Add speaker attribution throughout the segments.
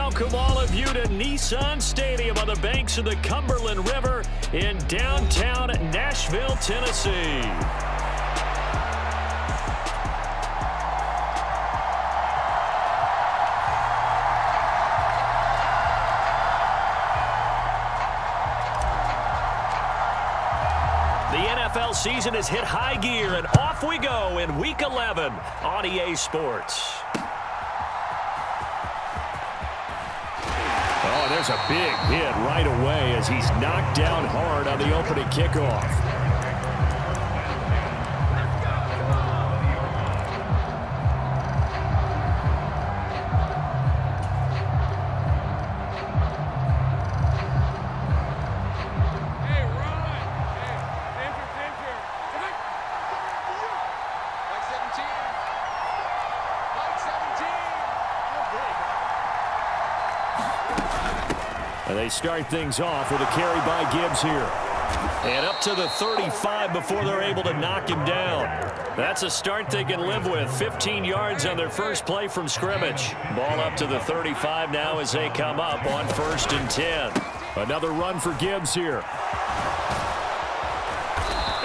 Speaker 1: welcome all of you to Nissan Stadium on the banks of the Cumberland River in downtown Nashville, Tennessee. The NFL season has hit high gear, and off we go in Week 11 on EA Sports. Oh, there's a big hit right away as he's knocked down hard on the opening kickoff. They start things off with a carry by Gibbs here. And up to the 35 before they're able to knock him down. That's a start they can live with. 15 yards on their first play from scrimmage. Ball up to the 35 now as they come up on 1st and 10. Another run for Gibbs here.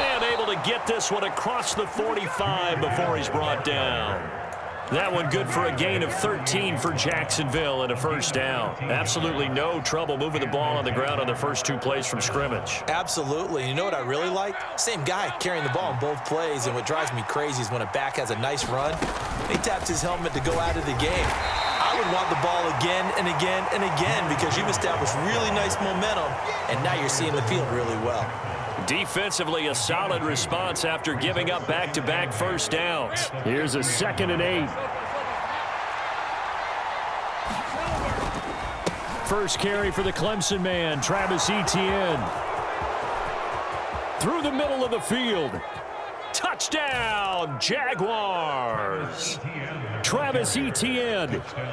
Speaker 1: And able to get this one across the 45 before he's brought down. That one good for a gain of 13 for Jacksonville and a first down. Absolutely no trouble moving the ball on the ground on the first 2 plays from scrimmage.
Speaker 2: Absolutely. You know what I really like? Same guy carrying the ball in both plays, and what drives me crazy is when a back has a nice run, he taps his helmet to go out of the game. I would want the ball again and again and again because you've established really nice momentum, and now you're seeing the field really well.
Speaker 1: Defensively, a solid response after giving up back-to-back first downs. Here's a 2nd and 8. First carry for the Clemson man, Travis Etienne. Through the middle of the field. Touchdown, Jaguars. Travis Etienne,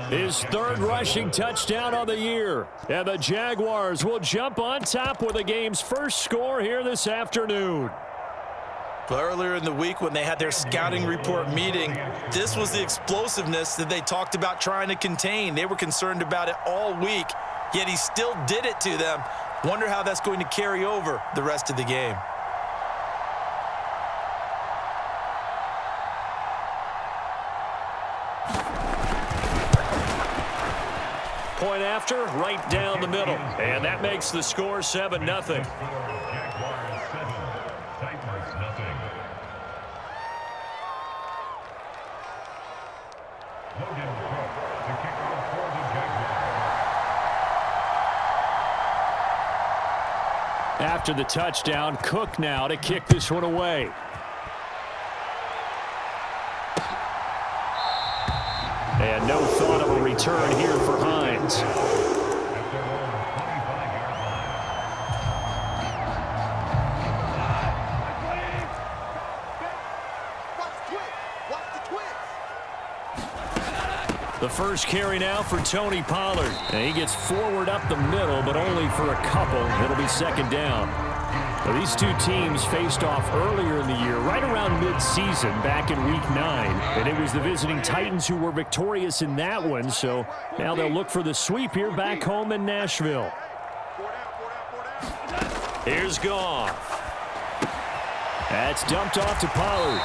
Speaker 1: his 3rd rushing touchdown on the year. And the Jaguars will jump on top with the game's first score here this afternoon.
Speaker 2: But earlier in the week when they had their scouting report meeting, this was the explosiveness that they talked about trying to contain. They were concerned about it all week, yet he still did it to them. Wonder how that's going to carry over the rest of the game.
Speaker 1: Point after, right down the middle. And that makes the score 7-0. After the touchdown, Cook now to kick this one away. And no thought of a return here for Hines. The first carry now for Tony Pollard. And he gets forward up the middle, but only for a couple. It'll be 2nd down. Now, these two teams faced off earlier in the year, right around mid-season, back in Week 9. And it was the visiting Titans who were victorious in that one, so now they'll look for the sweep here back home in Nashville. Here's Goff. That's dumped off to Pollard.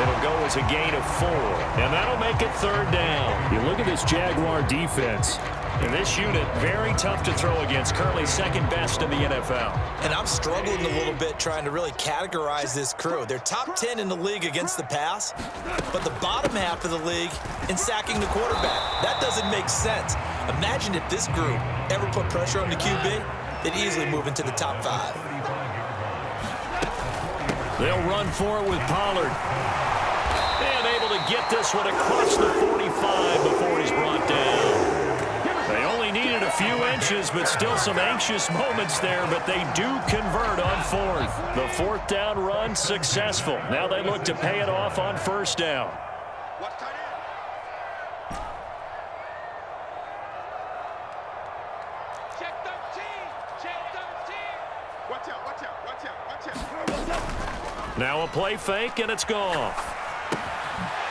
Speaker 1: It'll go as a gain of 4, and that'll make it 3rd down. You look at this Jaguar defense. And this unit, very tough to throw against, currently 2nd best in the NFL.
Speaker 2: And I'm struggling a little bit trying to really categorize this crew. They're top 10 in the league against the pass, but the bottom half of the league in sacking the quarterback. That doesn't make sense. Imagine if this group ever put pressure on the QB, they'd easily move into the top 5.
Speaker 1: They'll run for it with Pollard. And able to get this one across the 45 before he's brought down. They only needed a few inches, but still some anxious moments there, but they do convert on 4th. The 4th down run successful. Now they look to pay it off on 1st down.
Speaker 3: Check 13. Check 13. Watch out, watch out, watch out, watch out.
Speaker 1: Now a play fake, and it's gone.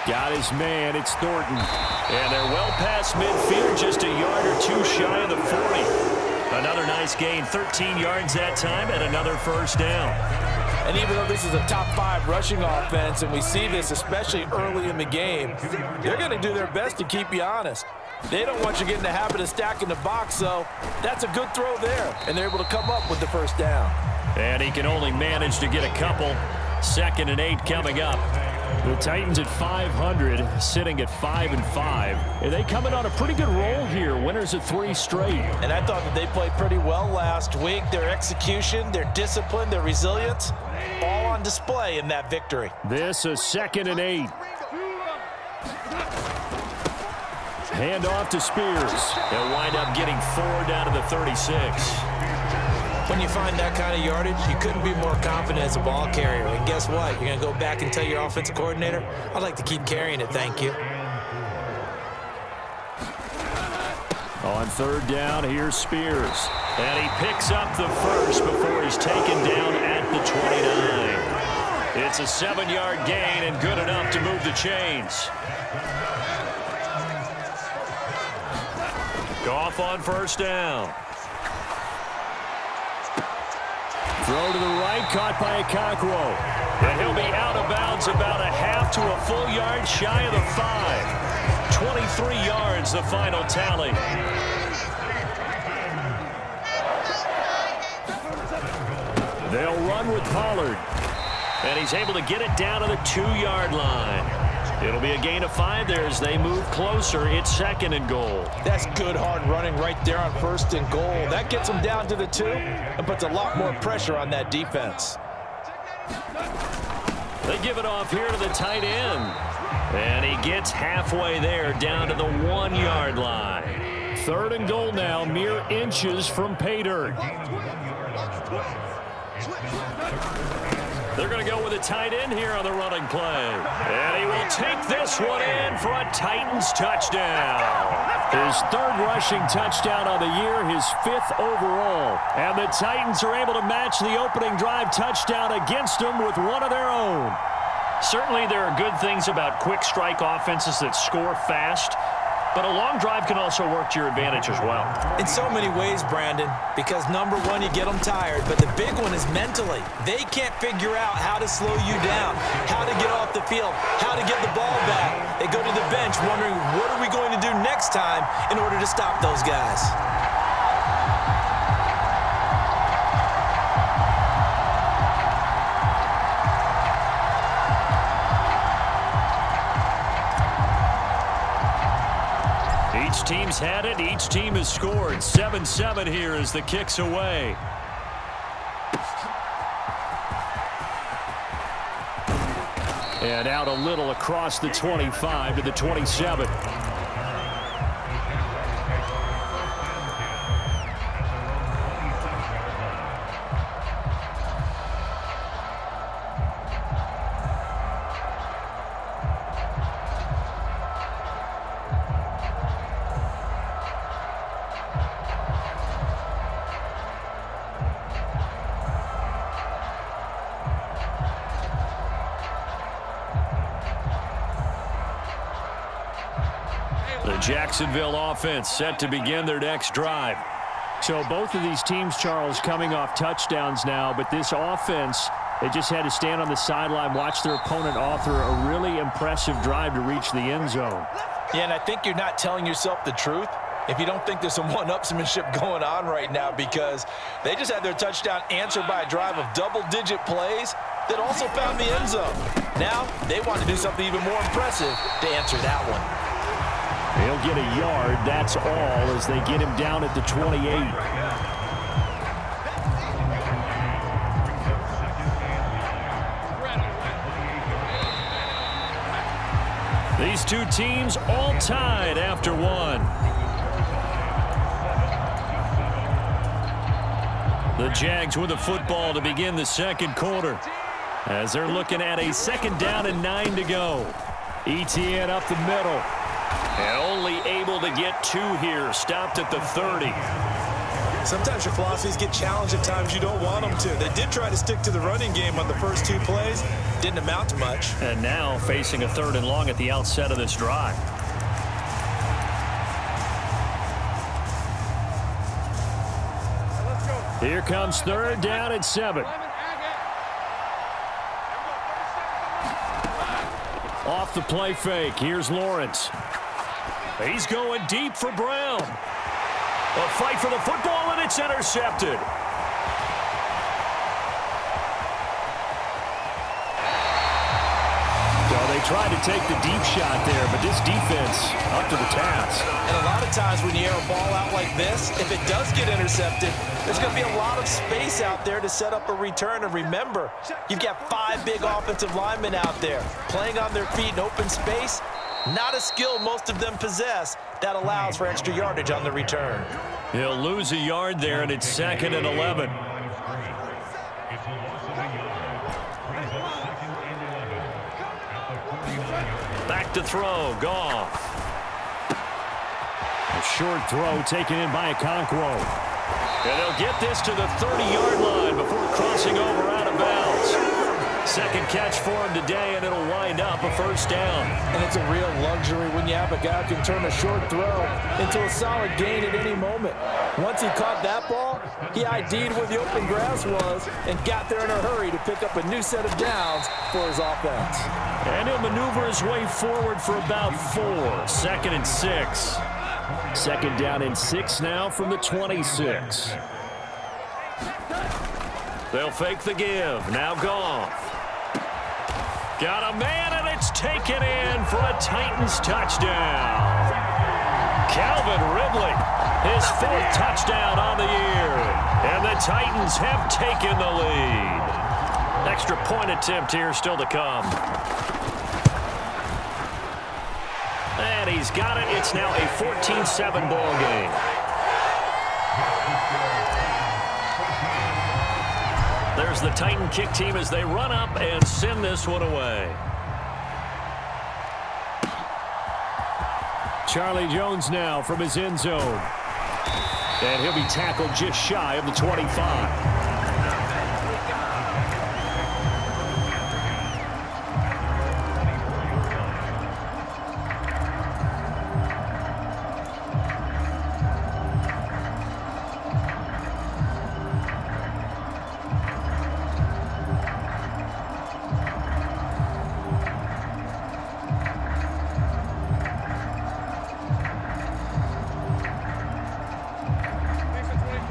Speaker 1: Got his man. It's Thornton. And they're well past past midfield, just a yard or two shy of the 40. Another nice gain, 13 yards that time, and another first down.
Speaker 4: And even though this is a top 5 rushing offense, and we see this especially early in the game, they're going to do their best to keep you honest. They don't want you getting the habit of stacking the box, so that's a good throw there, and they're able to come up with the first down.
Speaker 1: And he can only manage to get a couple. 2nd and 8 coming up. The Titans at 500, sitting at 5-5. And they coming on a pretty good roll here. Winners of 3 straight.
Speaker 4: And I thought that they played pretty well last week. Their execution, their discipline, their resilience, all on display in that victory.
Speaker 1: This is 2nd and 8. Hand off to Spears. They'll wind up getting 4 down to the 36.
Speaker 2: When you find that kind of yardage, you couldn't be more confident as a ball carrier. And guess what? You're going to go back and tell your offensive coordinator, I'd like to keep carrying it, thank you.
Speaker 1: On 3rd down, here's Spears. And he picks up the first before he's taken down at the 29. It's a 7-yard gain and good enough to move the chains. Goff on 1st down. Throw to the right, caught by Okakwo. And he'll be out of bounds about a half to a full yard shy of the 5. 23 yards, the final tally. They'll run with Pollard. And he's able to get it down to the 2-yard line. It'll be a gain of 5 there as they move closer. It's 2nd and goal.
Speaker 4: That's good hard running right there on 1st and goal. That gets them down to the 2 and puts a lot more pressure on that defense.
Speaker 1: They give it off here to the tight end. And he gets halfway there down to the 1-yard line. 3rd and goal now, mere inches from pay dirt. They're going to go with a tight end here on the running play. And he will take this one in for a Titans touchdown. His 3rd rushing touchdown on the year, his 5th overall. And the Titans are able to match the opening drive touchdown against them with one of their own. Certainly there are good things about quick strike offenses that score fast. But a long drive can also work to your advantage as well.
Speaker 2: In so many ways, Brandon, because number one, you get them tired, but the big one is mentally. They can't figure out how to slow you down, how to get off the field, how to get the ball back. They go to the bench wondering, what are we going to do next time in order to stop those guys?
Speaker 1: Each team's had it. Each team has scored. 7-7 here as the kick's away. And out a little across the 25 to the 27. The Jacksonville offense set to begin their next drive. So both of these teams, Charles, coming off touchdowns now, but this offense, they just had to stand on the sideline, watch their opponent author a really impressive drive to reach the end zone.
Speaker 4: Yeah, and I think you're not telling yourself the truth if you don't think there's some one-upsmanship going on right now, because they just had their touchdown answered by a drive of double-digit plays that also found the end zone. Now they want to do something even more impressive to answer that one.
Speaker 1: He'll get a yard, that's all, as they get him down at the 28. These two teams all tied after one. The Jags with the football to begin the second quarter, as they're looking at a 2nd down and 9 to go. ETN up the middle. And only able to get 2 here. Stopped at the 30.
Speaker 2: Sometimes your philosophies get challenged at times you don't want them to. They did try to stick to the running game on the first 2 plays. Didn't amount to much.
Speaker 1: And now facing a 3rd and long at the outset of this drive. Here comes third down and 7. Off the play fake. Here's Lawrence. He's going deep for Brown. A fight for the football, and it's intercepted. They tried to take the deep shot there, but this defense up to the task.
Speaker 2: And a lot of times when you air a ball out like this, if it does get intercepted, there's going to be a lot of space out there to set up a return. And remember, you've got 5 big offensive linemen out there playing on their feet in open space. Not a skill most of them possess that allows for extra yardage on the return.
Speaker 1: He'll lose a yard there, and it's 2nd and 11. Back to throw, Goff. A short throw taken in by Okonkwo. And they'll get this to the 30-yard line before crossing over out of bounds. Second catch for him today, and it'll wind up a first down.
Speaker 4: And it's a real luxury when you have a guy who can turn a short throw into a solid gain at any moment. Once he caught that ball, he ID'd where the open grass was and got there in a hurry to pick up a new set of downs for his offense.
Speaker 1: And he'll maneuver his way forward for about 4. 2nd and 6. 2nd down and 6 now from the 26. They'll fake the give. Now Goff. Got a man, and it's taken in for a Titans touchdown. Calvin Ridley, his 4th touchdown on the year. And the Titans have taken the lead. Extra point attempt here still to come. And he's got it. It's now a 14-7 ball game. There's the Titan kick team as they run up and send this one away. Charlie Jones now from his end zone. And he'll be tackled just shy of the 25.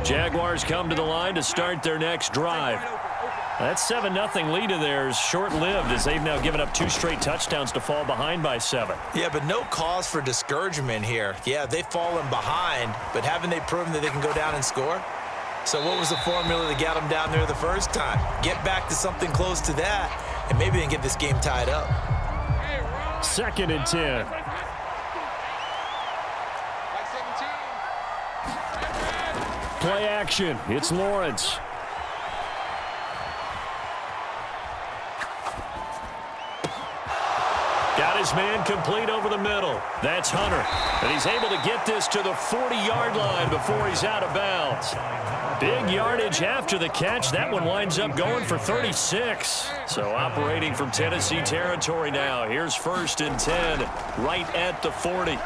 Speaker 1: Jaguars come to the line to start their next drive. That 7-0 lead of theirs short-lived as they've now given up 2 straight touchdowns to fall behind by 7.
Speaker 2: Yeah, but no cause for discouragement here. Yeah, they've fallen behind, but haven't they proven that they can go down and score? So what was the formula that got them down there the first time? Get back to something close to that, and maybe they can get this game tied up.
Speaker 1: 2nd and 10. Play action. It's Lawrence. Got his man complete over the middle. That's Hunter. And he's able to get this to the 40-yard line before he's out of bounds. Big yardage after the catch. That one winds up going for 36. So operating from Tennessee territory now. Here's 1st and 10 right at the 40.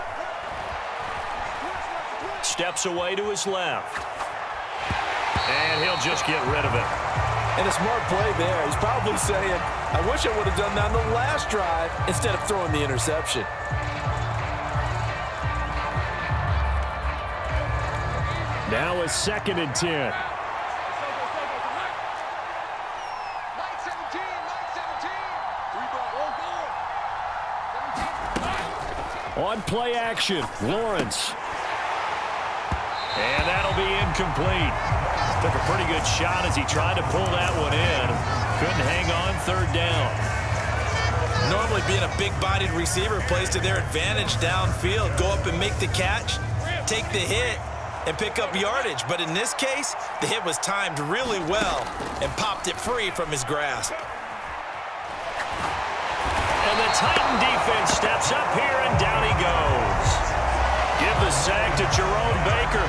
Speaker 1: Steps away to his left. And he'll just get rid of it.
Speaker 4: And a smart play there. He's probably saying, I wish I would have done that on the last drive instead of throwing the interception.
Speaker 1: Now a 2nd and 10. On play action, Lawrence. And that'll be incomplete. Took a pretty good shot as he tried to pull that one in. Couldn't hang on 3rd down.
Speaker 2: Normally being a big-bodied receiver plays to their advantage downfield. Go up and make the catch, take the hit, and pick up yardage. But in this case, the hit was timed really well and popped it free from his grasp.
Speaker 1: And the Titan defense steps up here, and down he goes. Give the sack to Jerome Baker.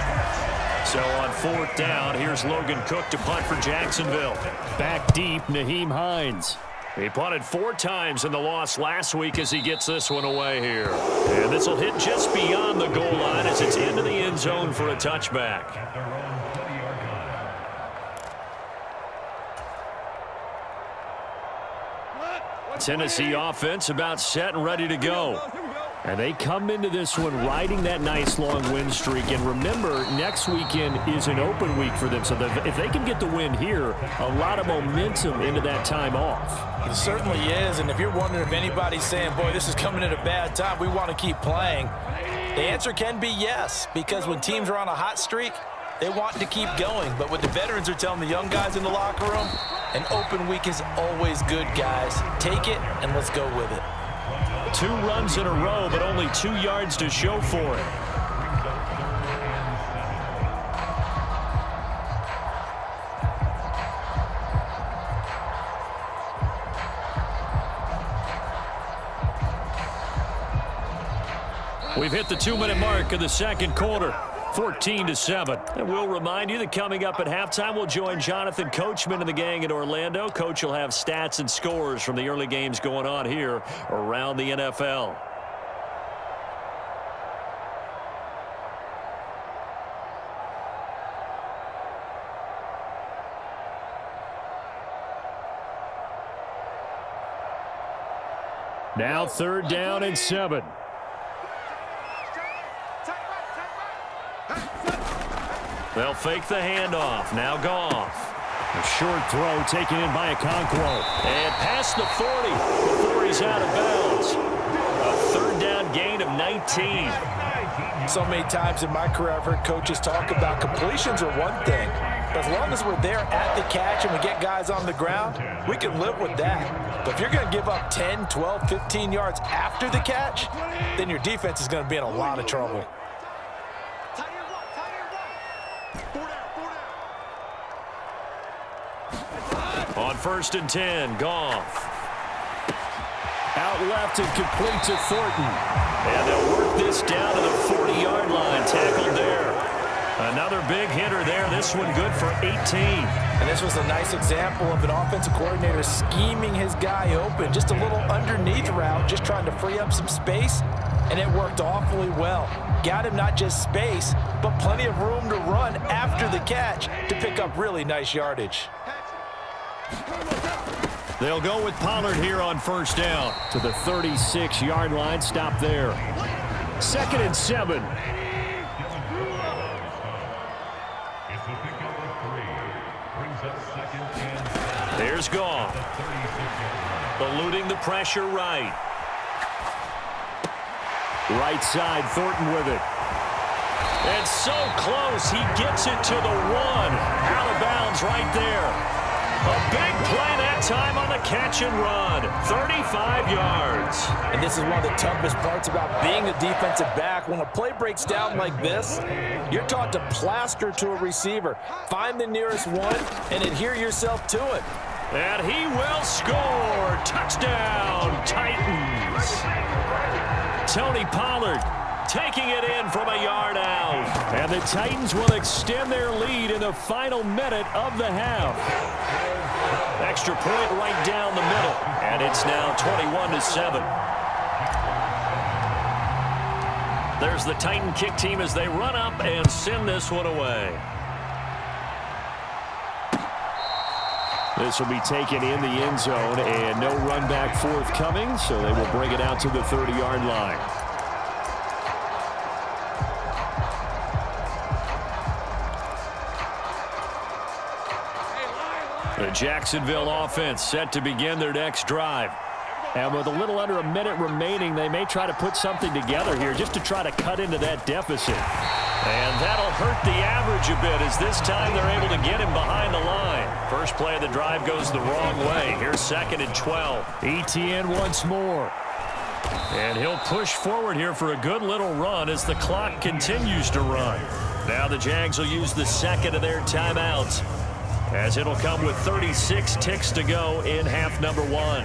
Speaker 1: So on 4th down, here's Logan Cook to punt for Jacksonville. Back deep, Nyheim Hines. He punted 4 times in the loss last week as he gets this one away here. And this will hit just beyond the goal line as it's into the end zone for a touchback. Tennessee offense about set and ready to go. And they come into this one riding that nice long win streak. And remember, next weekend is an open week for them. So if they can get the win here, a lot of momentum into that time off.
Speaker 4: It certainly is. And if you're wondering if anybody's saying, boy, this is coming at a bad time, we want to keep playing, the answer can be yes. Because when teams are on a hot streak, they want to keep going. But what the veterans are telling the young guys in the locker room, an open week is always good, guys. Take it and let's go with it.
Speaker 1: 2 runs in a row, but only 2 yards to show for it. We've hit the 2-minute mark of the second quarter. 14-7. And we'll remind you that coming up at halftime, we'll join Jonathan Coachman and the gang in Orlando. Coach will have stats and scores from the early games going on here around the NFL. Now 3rd down and 7. They'll fake the handoff. Now Goff. A short throw taken in by Okonkwo. And past the 40 before he's out of bounds. A 3rd down gain of 19.
Speaker 4: So many times in my career I've heard coaches talk about completions are one thing. But as long as we're there at the catch and we get guys on the ground, we can live with that. But if you're going to give up 10, 12, 15 yards after the catch, then your defense is going to be in a lot of trouble.
Speaker 1: On 1st and 10, Goff. Out left and complete to Thornton. And they'll work this down to the 40-yard line. Tackled there. Another big hitter there. This one good for 18.
Speaker 4: And this was a nice example of an offensive coordinator scheming his guy open. Just a little underneath route, just trying to free up some space. And it worked awfully well. Got him not just space, but plenty of room to run after the catch to pick up really nice yardage.
Speaker 1: They'll go with Pollard here on 1st down to the 36-yard line. Stop there. 2nd and 7. There's Goff. Eluding the pressure right. Right side, Thornton with it. And so close, he gets it to the 1. Out of bounds right there. A big play that time on the catch and run. 35 yards.
Speaker 4: And this is one of the toughest parts about being a defensive back. When a play breaks down like this, you're taught to plaster to a receiver. Find the nearest one and adhere yourself to it.
Speaker 1: And he will score. Touchdown, Titans. Tony Pollard taking it in from a yard out. And the Titans will extend their lead in the final minute of the half. Extra point right down the middle. And it's now 21-7. There's the Titan kick team as they run up and send this one away. This will be taken in the end zone, and no run back forthcoming, so they will bring it out to the 30-yard line. The Jacksonville offense set to begin their next drive. And with a little under a minute remaining, they may try to put something together here just to try to cut into that deficit. And that'll hurt the average a bit as this time they're able to get him behind the line. First play of the drive goes the wrong way. Here's 2nd and 12. ETN once more. And he'll push forward here for a good little run as the clock continues to run. Now the Jags will use the 2nd of their timeouts, as it'll come with 36 ticks to go in half number 1.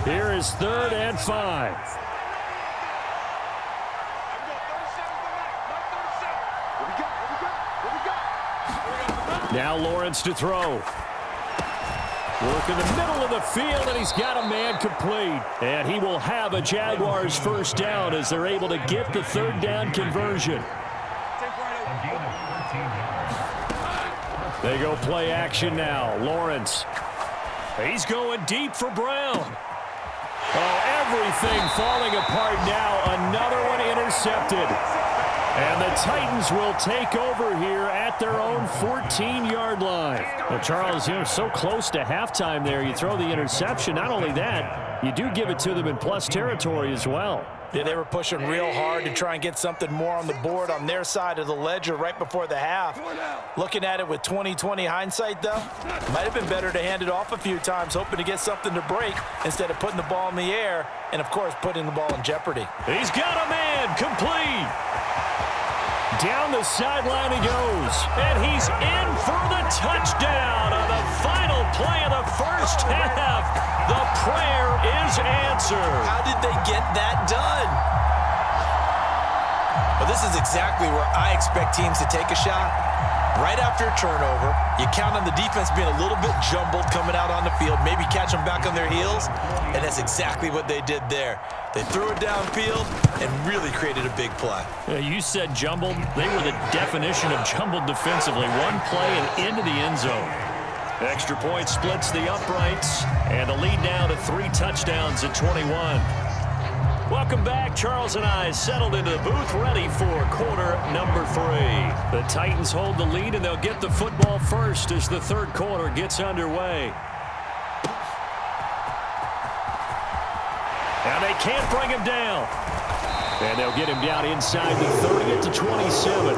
Speaker 1: Here is 3rd and 5. Now Lawrence to throw. Work in the middle of the field, and he's got a man complete. And he will have a Jaguars first down as they're able to get the third down conversion. They go play action now. Lawrence. He's going deep for Brown. Oh, everything falling apart now. Another one intercepted. And the Titans will take over here at their own 14-yard line. Well, Charles, you're so close to halftime there. You throw the interception. Not only that, you do give it to them in plus territory as well.
Speaker 4: Yeah, they were pushing real hard to try and get something more on the board on their side of the ledger right before the half. Looking at it with 20/20 hindsight, though, might have been better to hand it off a few times, hoping to get something to break instead of putting the ball in the air and, of course, putting the ball in jeopardy.
Speaker 1: He's got a man complete. Down the sideline he goes, and he's in for the touchdown on the final play of the first half. The prayer is answered.
Speaker 2: How did they get that done? Well, this is exactly where I expect teams to take a shot. Right after a turnover, you count on the defense being a little bit jumbled coming out on the field, maybe catch them back on their heels, and that's exactly what they did there. They threw it downfield and really created a big play.
Speaker 1: You said jumbled. They were the definition of jumbled defensively. One play and into the end zone. Extra point splits the uprights, and the lead now to 3 touchdowns at 21. Welcome back. Charles and I settled into the booth, ready for quarter number 3. The Titans hold the lead, and they'll get the football first as the third quarter gets underway. Now they can't bring him down. And they'll get him down inside the 30 at the 27.